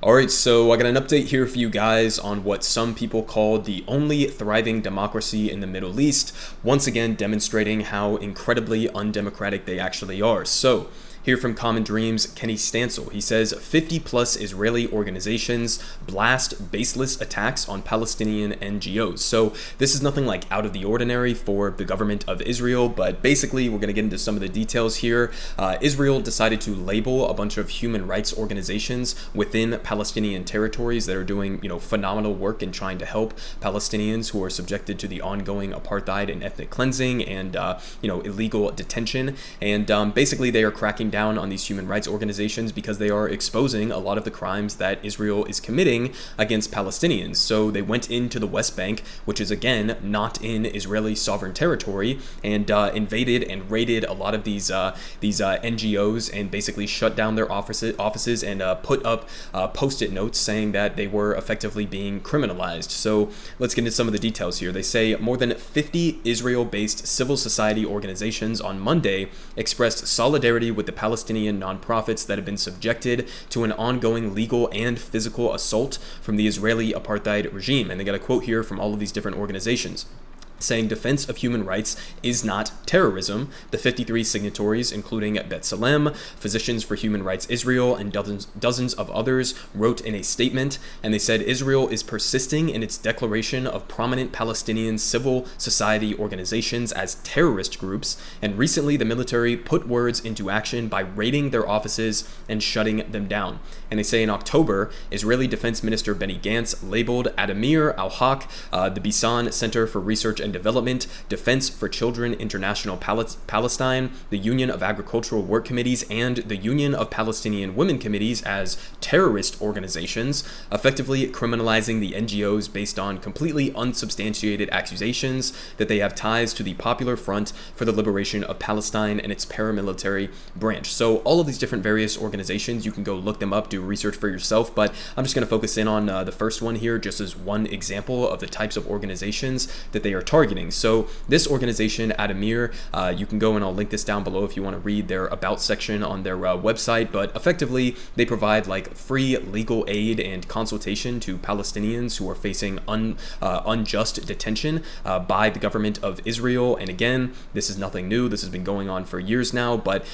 Alright, so I got an update here for you guys on what some people call the only thriving democracy in the Middle East, once again demonstrating how incredibly undemocratic they actually are. So, here from Common Dreams, Kenny Stansel. He says 50 plus Israeli organizations blast baseless attacks on Palestinian NGOs. So this is nothing like out of the ordinary for the government of Israel, but basically we're going to get into some of the details here. Israel decided to label a bunch of human rights organizations within Palestinian territories that are doing, phenomenal work in trying to help Palestinians who are subjected to the ongoing apartheid and ethnic cleansing and, illegal detention. And basically they are cracking down on these human rights organizations because they are exposing a lot of the crimes that Israel is committing against Palestinians. So they went into the West Bank, which is again not in Israeli sovereign territory, and invaded and raided a lot of these NGOs and basically shut down their offices and put up post-it notes saying that they were effectively being criminalized. So let's get into some of the details here. They say more than 50 Israel-based civil society organizations on Monday expressed solidarity with the Palestinian nonprofits that have been subjected to an ongoing legal and physical assault from the Israeli apartheid regime. And they got a quote here from all of these different organizations saying defense of human rights is not terrorism. The 53 signatories, including B'Tselem, Physicians for Human Rights Israel, and dozens of others, wrote in a statement, and they said Israel is persisting in its declaration of prominent Palestinian civil society organizations as terrorist groups, and recently the military put words into action by raiding their offices and shutting them down. And they say in October, Israeli Defense Minister Benny Gantz labeled Addameer, Al-Haq, the Bisan Center for Research and Development, Defense for Children International Palestine, the Union of Agricultural Work Committees, and the Union of Palestinian Women Committees as terrorist organizations, effectively criminalizing the NGOs based on completely unsubstantiated accusations that they have ties to the Popular Front for the Liberation of Palestine and its paramilitary branch. So all of these different various organizations, you can go look them up, do research for yourself, but I'm just going to focus in on the first one here just as one example of the types of organizations that they are targeting. So this organization, Addameer, you can go and I'll link this down below if you want to read their about section on their website, but effectively they provide like free legal aid and consultation to Palestinians who are facing unjust detention by the government of Israel. And again, this is nothing new. This has been going on for years now, but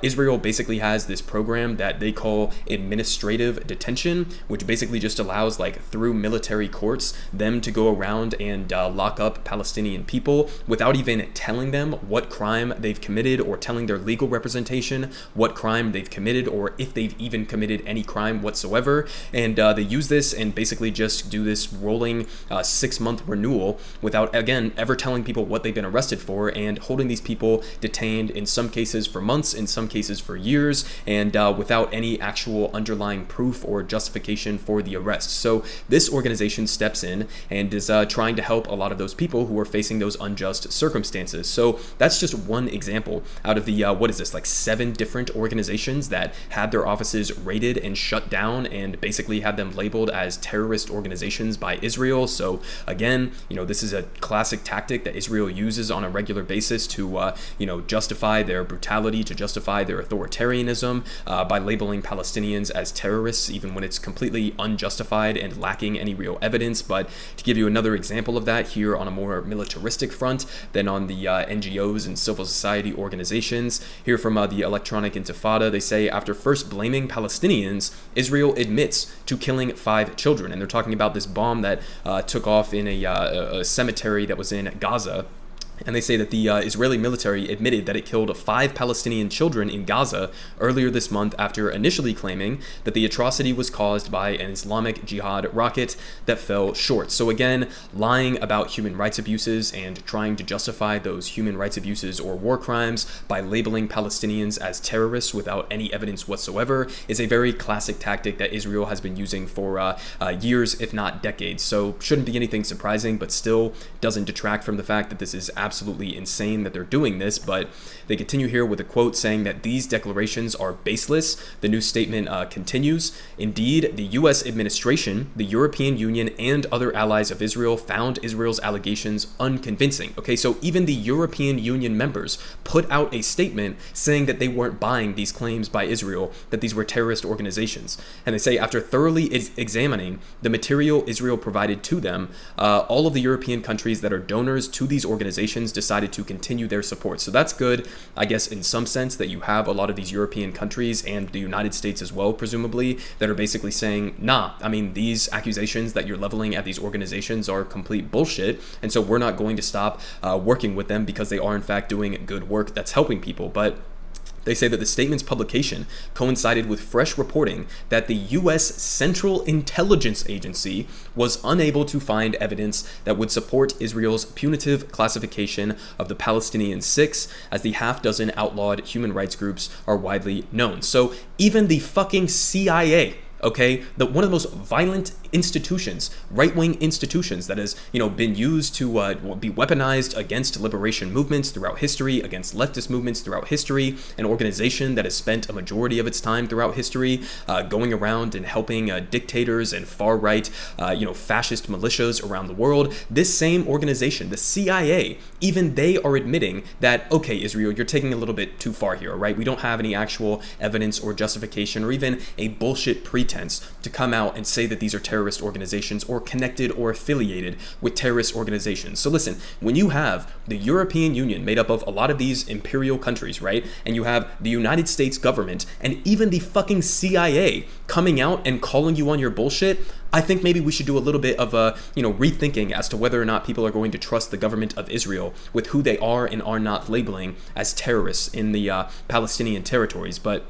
Israel basically has this program that they call administrative detention, which basically just allows, like through military courts, them to go around and lock up Palestinian people without even telling them what crime they've committed or telling their legal representation what crime they've committed or if they've even committed any crime whatsoever. And they use this and basically just do this rolling 6-month renewal without, again, ever telling people what they've been arrested for, and holding these people detained in some cases for months, in some cases for years, and without any actual underlying proof or justification for the arrest. So this organization steps in and is trying to help a lot of those people who are facing those unjust circumstances. So that's just one example out of the, 7 different organizations that had their offices raided and shut down and basically had them labeled as terrorist organizations by Israel. So again, this is a classic tactic that Israel uses on a regular basis to, justify their brutality, to justify their authoritarianism by labeling Palestinians as terrorists, even when it's completely unjustified and lacking any real evidence. But to give you another example of that here on a more militaristic front than on the NGOs and civil society organizations. Here from the Electronic Intifada, they say after first blaming Palestinians, Israel admits to killing 5 children. And they're talking about this bomb that took off in a cemetery that was in Gaza. And they say that the Israeli military admitted that it killed 5 Palestinian children in Gaza earlier this month after initially claiming that the atrocity was caused by an Islamic Jihad rocket that fell short. So again, lying about human rights abuses and trying to justify those human rights abuses or war crimes by labeling Palestinians as terrorists without any evidence whatsoever is a very classic tactic that Israel has been using for years, if not decades. So shouldn't be anything surprising, but still doesn't detract from the fact that this is absolutely insane that they're doing this, but they continue here with a quote saying that these declarations are baseless. The new statement continues, indeed, the U.S. administration, the European Union, and other allies of Israel found Israel's allegations unconvincing. Okay, so even the European Union members put out a statement saying that they weren't buying these claims by Israel, that these were terrorist organizations. And they say after thoroughly examining the material Israel provided to them, all of the European countries that are donors to these organizations decided to continue their support. So that's good, I guess, in some sense, that you have a lot of these European countries and the United States as well, presumably, that are basically saying, nah, I mean, these accusations that you're leveling at these organizations are complete bullshit, and so we're not going to stop working with them because they are in fact doing good work that's helping people. But they say that the statement's publication coincided with fresh reporting that the U.S. Central Intelligence Agency was unable to find evidence that would support Israel's punitive classification of the Palestinian 6, as the half-dozen outlawed human rights groups are widely known. So even the fucking CIA, okay, one of the most violent institutions, right-wing institutions that has, been used to be weaponized against liberation movements throughout history, against leftist movements throughout history, an organization that has spent a majority of its time throughout history going around and helping dictators and far-right, fascist militias around the world. This same organization, the CIA, even they are admitting that, okay, Israel, you're taking a little bit too far here, right? We don't have any actual evidence or justification or even a bullshit pretense to come out and say that these are terrorist organizations or connected or affiliated with terrorist organizations. So listen, when you have the European Union made up of a lot of these imperial countries, right? And you have the United States government and even the fucking CIA coming out and calling you on your bullshit, I think maybe we should do a little bit of rethinking as to whether or not people are going to trust the government of Israel with who they are and are not labeling as terrorists in the Palestinian territories. But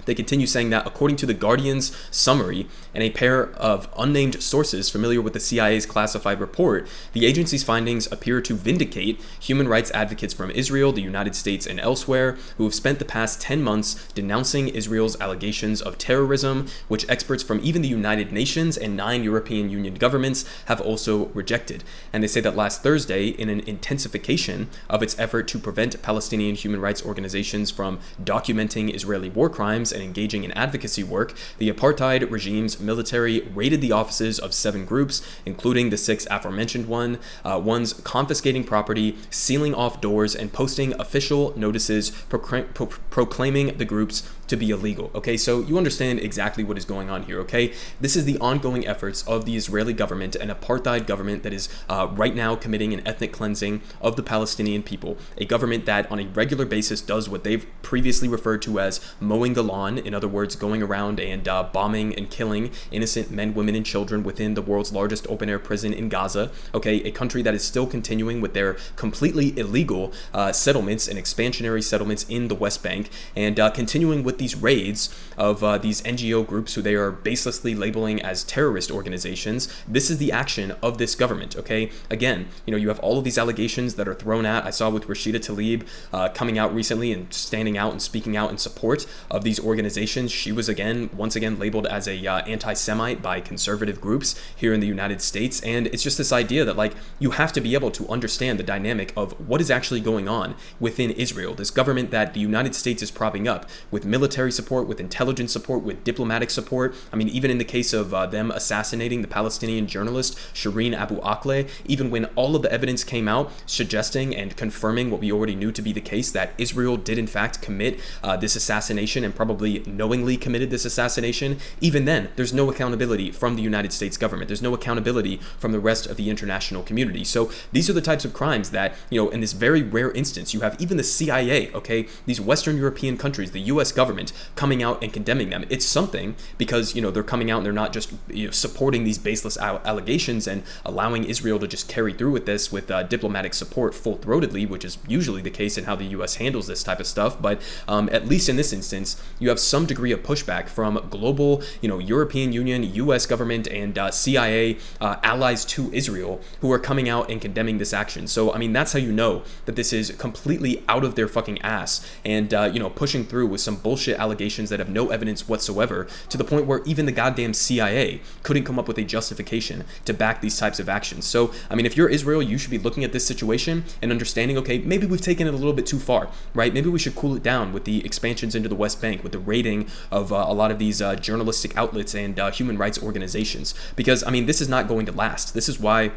they continue saying that according to the Guardian's summary and a pair of unnamed sources familiar with the CIA's classified report, the agency's findings appear to vindicate human rights advocates from Israel, the United States, and elsewhere who have spent the past 10 months denouncing Israel's allegations of terrorism, which experts from even the United Nations and 9 European Union governments have also rejected. And they say that last Thursday, in an intensification of its effort to prevent Palestinian human rights organizations from documenting Israeli war crimes and engaging in advocacy work, the apartheid regime's military raided the offices of 7 groups, including the 6 aforementioned ones, confiscating property, sealing off doors, and posting official notices proclaiming the groups to be illegal. Okay, so you understand exactly what is going on here, okay? This is the ongoing efforts of the Israeli government, an apartheid government that is right now committing an ethnic cleansing of the Palestinian people, a government that on a regular basis does what they've previously referred to as mowing the lawn, in other words, going around and bombing and killing innocent men, women, and children within the world's largest open-air prison in Gaza, okay? A country that is still continuing with their completely illegal settlements and expansionary settlements in the West Bank, and continuing with these raids of these NGO groups who they are baselessly labeling as terrorist organizations. This is the action of this government, okay? Again, you have all of these allegations that are thrown at. I saw with Rashida Tlaib coming out recently and standing out and speaking out in support of these organizations. She was once again labeled as a anti-Semite by conservative groups here in the United States. And it's just this idea that you have to be able to understand the dynamic of what is actually going on within Israel. This government that the United States is propping up with military support, with intelligence support, with diplomatic support. I mean, even in the case of them assassinating the Palestinian journalist Shireen Abu Akleh, even when all of the evidence came out suggesting and confirming what we already knew to be the case, that Israel did in fact commit this assassination and probably knowingly committed this assassination, even then, there's no accountability from the United States government. There's no accountability from the rest of the international community. So these are the types of crimes that, in this very rare instance, you have even the CIA, okay, these Western European countries, the US government, coming out and condemning them. It's something because, they're coming out and they're not just supporting these baseless allegations and allowing Israel to just carry through with this with diplomatic support full-throatedly, which is usually the case in how the US handles this type of stuff. But at least in this instance, you you have some degree of pushback from global, European Union, US government, and CIA allies to Israel who are coming out and condemning this action. So, I mean, that's how you know that this is completely out of their fucking ass and, pushing through with some bullshit allegations that have no evidence whatsoever, to the point where even the goddamn CIA couldn't come up with a justification to back these types of actions. So, I mean, if you're Israel, you should be looking at this situation and understanding, okay, maybe we've taken it a little bit too far, right? Maybe we should cool it down with the expansions into the West Bank, with the raiding of a lot of these journalistic outlets and human rights organizations. Because, I mean, this is not going to last. This is why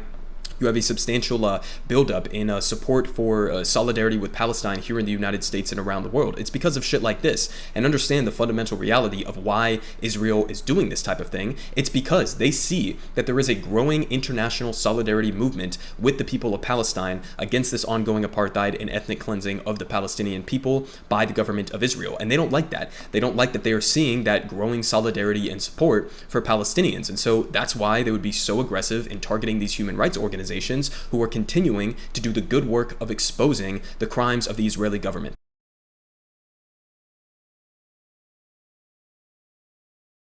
you have a substantial buildup in support for solidarity with Palestine here in the United States and around the world. It's because of shit like this. And understand the fundamental reality of why Israel is doing this type of thing. It's because they see that there is a growing international solidarity movement with the people of Palestine against this ongoing apartheid and ethnic cleansing of the Palestinian people by the government of Israel. And they don't like that. They don't like that they are seeing that growing solidarity and support for Palestinians. And so that's why they would be so aggressive in targeting these human rights organizations who are continuing to do the good work of exposing the crimes of the Israeli government.